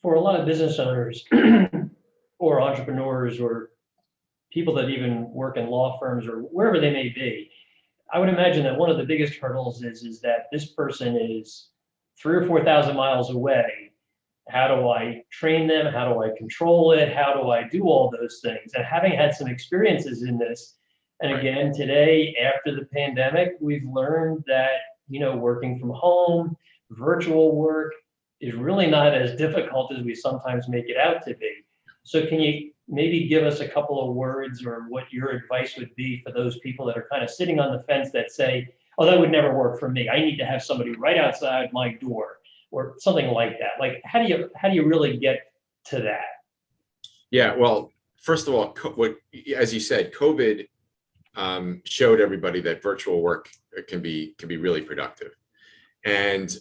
for a lot of business owners or entrepreneurs or people that even work in law firms or wherever they may be, I would imagine that one of the biggest hurdles is that this person is 3 or 4 thousand miles away. How do I train them? How do I control it? How do I do all those things? And having had some experiences in this, and again, today, after the pandemic, we've learned that, working from home, virtual work is really not as difficult as we sometimes make it out to be. So can you maybe give us a couple of words or what your advice would be for those people that are kind of sitting on the fence that say, oh, that would never work for me. I need to have somebody right outside my door or something like that. Like, how do you really get to that? Yeah, well, first of all, as you said, COVID showed everybody that virtual work can be really productive. And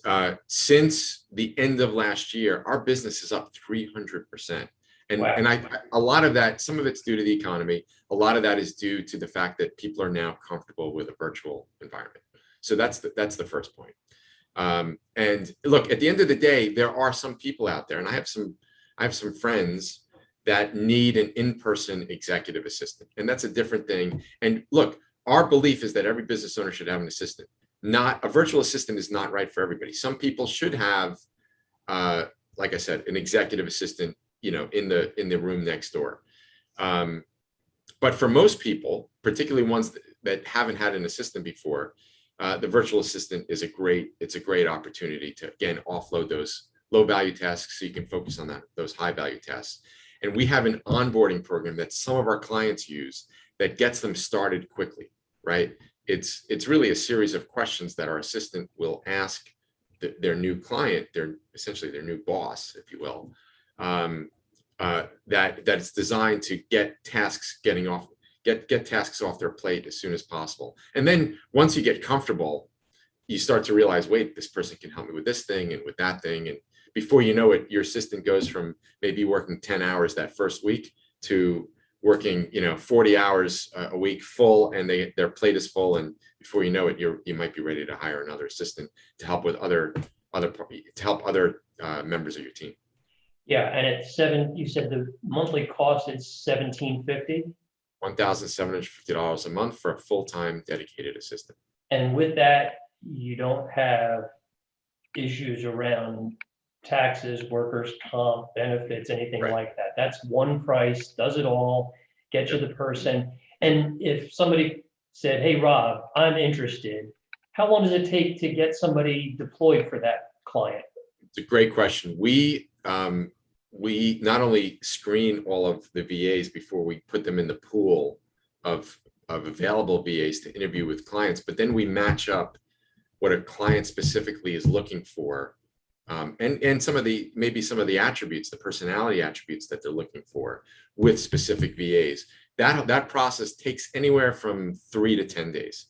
since the end of last year, our business is up 300%. And, wow. and a lot of that, some of it's due to the economy. A lot of that is due to the fact that people are now comfortable with a virtual environment. So that's the first point. And look, at the end of the day, there are some people out there, and I have some friends that need an in-person executive assistant, and that's a different thing. And look, our belief is that every business owner should have an assistant. Not a virtual assistant is not right for everybody. Some people should have, like I said, an executive assistant, in the room next door. But for most people, particularly ones that haven't had an assistant before, the virtual assistant is a great opportunity to, again, offload those low value tasks so you can focus on those high value tasks. And we have an onboarding program that some of our clients use that gets them started quickly, right? It's really a series of questions that our assistant will ask their new client, essentially their new boss, if you will, that's designed to get tasks off their plate as soon as possible. And then once you get comfortable, you start to realize, wait, this person can help me with this thing and with that thing. And before you know it, your assistant goes from maybe working 10 hours that first week to working, 40 hours a week full, and their plate is full. And before you know it, you might be ready to hire another assistant to help with other members of your team. Yeah, and you said the monthly cost is $1,750. $1,750 a month for a full-time dedicated assistant. And with that, you don't have issues around taxes, workers' comp, benefits, anything right. like that. That's one price, does it all, get you the person. And if somebody said, hey, Rob, I'm interested, how long does it take to get somebody deployed for that client? It's a great question. We not only screen all of the VAs before we put them in the pool of available VAs to interview with clients, but then we match up what a client specifically is looking for, and some of the attributes, the personality attributes that they're looking for with specific VAs. That process takes anywhere from 3 to 10 days.